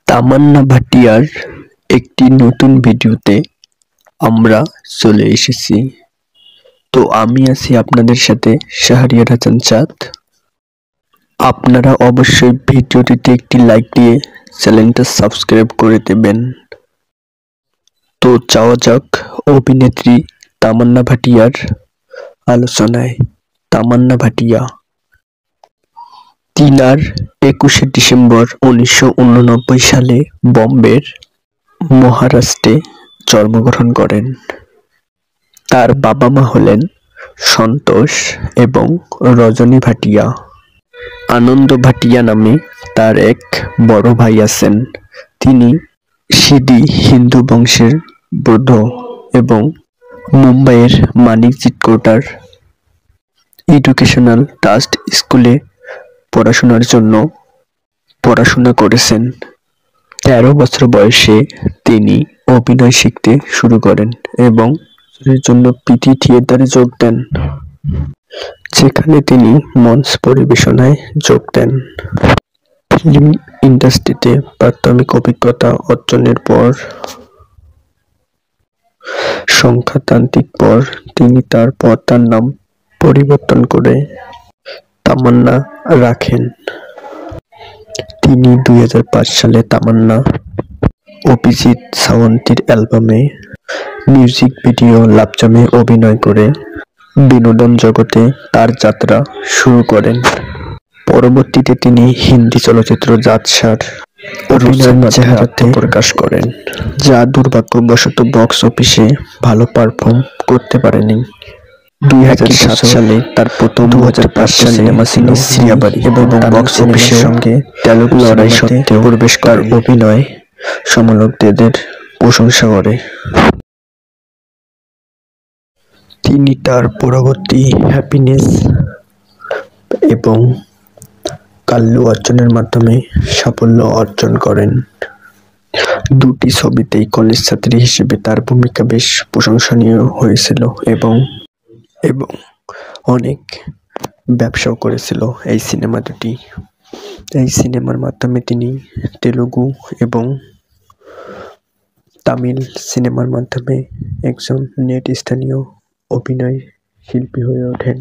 তামান্না ভাটিয়ার একটি নতুন ভিডিওতে আমরা চলে এসেছি। তো আমি আছি আপনাদের সাথে শাহরিয়ার হাসান চাঁদ। আপনারা অবশ্যই ভিডিওটিতে একটি লাইক দিয়ে চ্যানেলটা সাবস্ক্রাইব করে দেবেন। তো যাওয়া যাক অভিনেত্রী তামান্না ভাটিয়ার আলোচনায়। তামান্না ভাটিয়া তিনার 21শে ডিসেম্বর 1989 সালে বম্বের মহারাষ্ট্রে জন্মগ্রহণ করেন। তার বাবা মা হলেন সন্তোষ এবং রজনী ভাটিয়া। আনন্দ ভাটিয়া নামে তার এক বড় ভাই আছেন। তিনি সিধি হিন্দু বংশের বৌদ্ধ এবং মুম্বাইয়ের মানিক চিটকোটার এডুকেশনাল ট্রাস্ট স্কুলে পড়াশোনার জন্য পড়াশোনা করেছেন। 13 বছর বয়সে তিনি অভিনয় শিখতে শুরু করেন এবং এর জন্য পিটি থিয়েটারে যোগ দেন, যেখানে তিনি মঞ্চ পরিবেশনায় যোগ দেন। ফিল্ম ইন্ডাস্ট্রিতে প্রাথমিক অভিজ্ঞতা অর্জনের পর সংখ্যাতান্ত্রিক পর তিনি তার পর্দার নাম পরিবর্তন করে তামান্না রাখেন। তিনি 2005 সালে তামান্না অভিজিৎ সাওয়ন্তের অ্যালবামে মিউজিক ভিডিও লাভজামে অভিনয় করে বিনোদন জগতে তার যাত্রা শুরু করেন। পরবর্তীতে তিনি হিন্দি চলচ্চিত্র জাতসার অভিনয়ের চেহারাতে প্রকাশ করেন, যা দুর্ভাগ্যবশত বক্স অফিসে ভালো পারফর্ম করতে পারেনি। 2007 সালে তার প্রথম 2005 সিনেমা ছিল শ্রিয়াবাড়ি এবং বক্স অফিসের সঙ্গে তেলুগু লড়াই সত্ত্বেও প্রবেশ করার অভিনয় সমালোচকদের প্রশংসা করে। তিনি তার পরবর্তী হ্যাপিনেস এবং কাল্লু অর্জনের মাধ্যমে সাফল্য অর্জন করেন। দুটি ছবিতেই কলেজ ছাত্রী হিসেবে তার ভূমিকা বেশ প্রশংসনীয় হয়েছিল এবং অনেক ব্যবসাও করেছিল এই সিনেমা দুটি। এই সিনেমার মাধ্যমে তিনি তেলুগু এবং তামিল সিনেমার মাধ্যমে একজন নেতৃস্থানীয় অভিনয় শিল্পী হয়ে ওঠেন।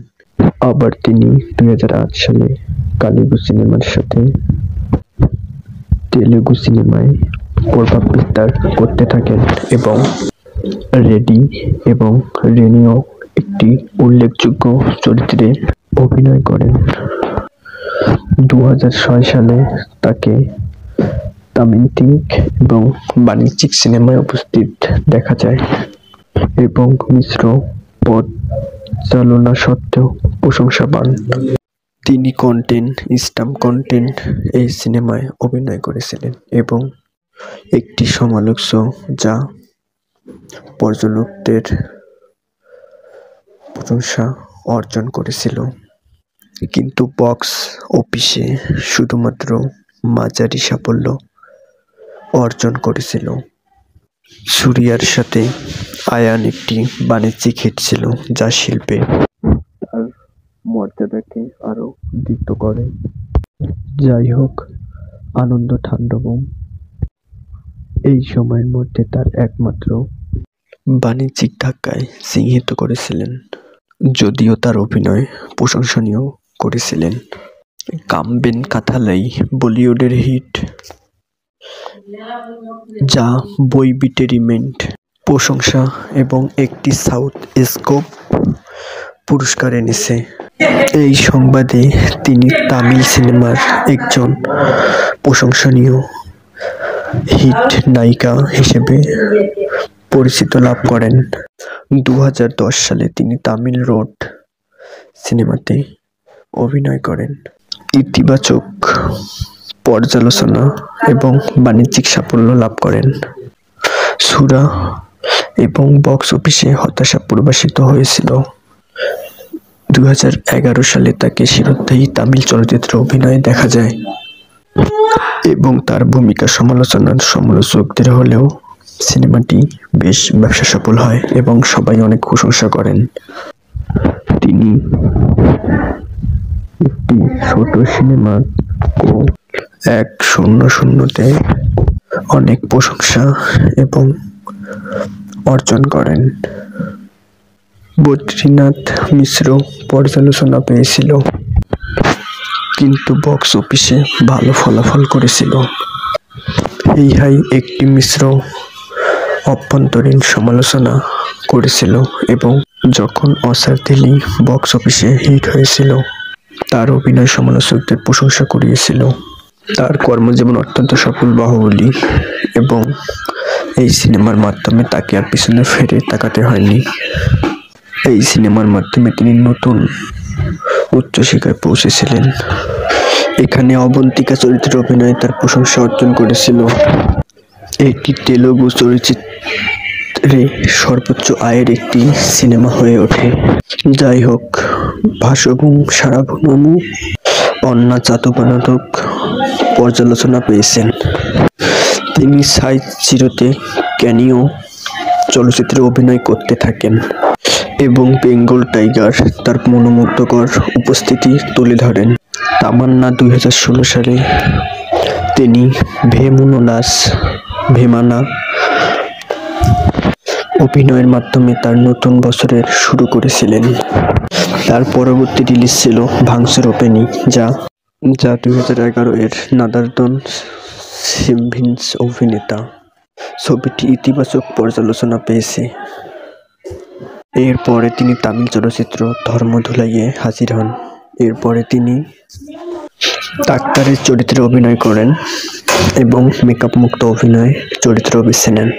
আবার তিনি 2008 সালে কালীগু সিনেমার সাথে তেলুগু সিনেমায় প্রভাব বিস্তার করতে থাকেন এবং রেডি এবং রেনিও একটি উল্লেখযোগ্য চরিত্রে অভিনয় করেন। 2006 সালে তাকে তামিন্তিক এবং বাণিজ্যিক সিনেমায় উপস্থিত দেখা যায় এবং মিশ্র পরিচালনা সত্ত্বেও প্রশংসা পান। তিনি কন্টেন্ট স্টাম্প কন্টেন্ট এই সিনেমায় অভিনয় করেছিলেন এবং একটি সমালোচনা যা পর্যটকদের প্রশংসা অর্জন করেছিল, কিন্তু বক্স অফিসে শুধুমাত্র মাঝারি সাফল্য অর্জন করেছিল। সুরিয়ার সাথে আয়ান একটি বাণিজ্যিক হিট ছিল, যা শিল্পে তার মর্যাদাকে আরো দৃঢ় করে। যাই হোক, আনন্দ তাণ্ডবম এই সময়ের মধ্যে তার একমাত্র বাণিজ্যিক ধাক্কায় চিহ্নিত করেছিলেন, যদিও তার অভিনয় প্রশংসনীয় করেছিলেন। কামবেন কাথালাই বলিউডের হিট, যা বইবিটেরিমেন্ট প্রশংসা এবং একটি সাউথ স্কোপ পুরস্কার এনেছে। এই সংবাদে তিনি তামিল সিনেমার একজন প্রশংসনীয় হিট নায়িকা হিসেবে পরিচিতি লাভ করেন। 2010 সালে তিনি তামিল রোড সিনেমাতে অভিনয় করেন। ইতিবাচক পর্যালোচনা এবং বাণিজ্যিক সাফল্য লাভ করেন। সুরা এবং বক্স অফিসে হতাশা প্রকাশিত হয়েছিল। 2011 সালে তাকে শিরোধারী তামিল চলচ্চিত্রে অভিনয়ে দেখা যায় এবং তার ভূমিকা সমালোচকদের হলেও সিনেমাটি বেশ ব্যবসা সফল হয় এবং সবাই অনেক প্রশংসা করেন। তিনি একটি ছোট সিনেমা 100তে অনেক প্রশংসা এবং অর্জন করেন। বদ্রীনাথ মিশ্র পর্যালোচনা পেয়েছিল, কিন্তু বক্স অফিসে ভালো ফলাফল করেছিল। হেই হাই একটি মিশ্র অভ্যন্তরীণ সমালোচনা করেছিল এবং যখন অসারথেলি বক্স অফিসে হিট হয়েছিল, তার অভিনয় সমালোচকদের প্রশংসা কুড়িয়েছিল। তার কর্মজীবন অত্যন্ত সফল বাহুবলী, এবং এই সিনেমার মাধ্যমে তাকে আর পিছনে ফিরে তাকাতে হয়নি। এই সিনেমার মাধ্যমে তিনি নতুন উচ্চ শিখরে পৌঁছেছিলেন। এখানে অবন্তিকা চরিত্রে অভিনয়ে তার প্রশংসা অর্জন করেছিল। এটি তেলুগু চলচ্চিত্রে সর্বোচ্চ আয়ের একটি সিনেমা হয়ে ওঠে। যাই হোক, ভাসবুম সারাভনমু অন্না চাতুপানাতক পর্যালোচনা পেয়েছেন। তিনি সাই চিরতে ক্যানিও চলচ্চিত্রে অভিনয় করতে থাকেন এবং বেঙ্গল টাইগার তার মনোমুগ্ধকর উপস্থিতি তুলে ধরেন। তামান্না 2016 সালে তিনি ভেমানা অভিনয়ের মাধ্যমে তার নতুন বছরের শুরু করেছিলেন। তার পরবর্তী রিলিজ ছিল ভাঙচুর ওপেনি, যা 2011 এর নাদারদন সিমভিন্স অভিনেতা। ছবিটি ইতিবাচক পর্যালোচনা পেয়েছে। এরপরে তিনি তামিল চলচ্চিত্র ধর্মধুলাইয়ে হাজির হন। এরপরে তিনি ডাক্তারের চরিত্রে অভিনয় করেন এবং মেকআপ মুক্ত অভিনয় চরিত্র বেছে নেন।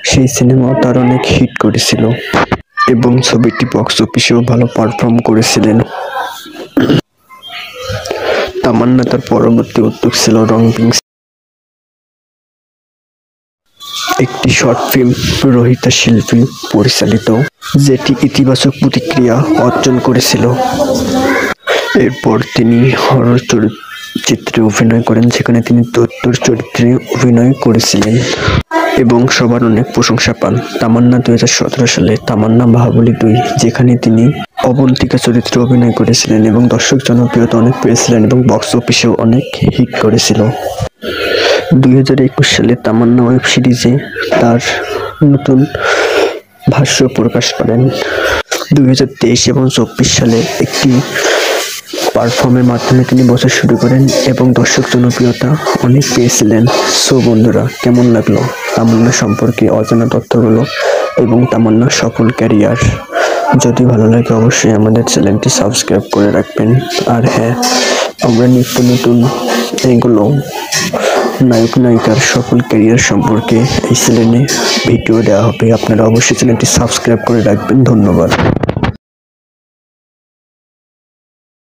সেই সিনেমাও তার অনেক হিট করেছিল এবং ছবিটি বক্স অফিসেও ভালো পারফর্ম করেছিলেন। তামান্না তার পরবর্তী উদ্যোগ ছিল রংপিং, একটি শর্ট ফিল্ম রোহিতা শিল্পী পরিচালিত, যেটি ইতিবাচক প্রতিক্রিয়া অর্জন করেছিল। এরপর তিনি হরর চলচ্চিত্রে অভিনয় করেন, যেখানে তিনি দৈত্যর চরিত্রে অভিনয় করেছিলেন এবং সবার অনেক প্রশংসা পান। তামান্না 2017 সালে তামান্না বাহুবলী 2, যেখানে তিনি অবন্তিকা চরিত্রে অভিনয় করেছিলেন এবং দর্শক জনপ্রিয়তা অনেক পেয়েছিলেন এবং বক্স অফিসেও অনেক হিট করেছিল। 2021 সালে তামান্না ওয়েব সিরিজে তার নতুন ভাষ্য প্রকাশ করেন। 2023 এবং 2024 সালে একটি পারফর্মের মাধ্যমে তিনি বছর শুরু করেন এবং দর্শক জনপ্রিয়তা অনেক পেয়েছিলেন। সো বন্ধুরা, কেমন লাগলো তামান্না সম্পর্কে অজানা তথ্যগুলো এবং তামান্নার সফল ক্যারিয়ার? যদি ভালো লাগে অবশ্যই আমাদের চ্যানেলটি সাবস্ক্রাইব করে রাখবেন। আর হ্যাঁ, আমরা নিত্য নতুন এগুলো নায়ক নায়িকার সফল ক্যারিয়ার সম্পর্কে এই চ্যানেলে ভিডিও দেওয়া হবে। আপনারা অবশ্যই চ্যানেলটি সাবস্ক্রাইব করে রাখবেন। ধন্যবাদ।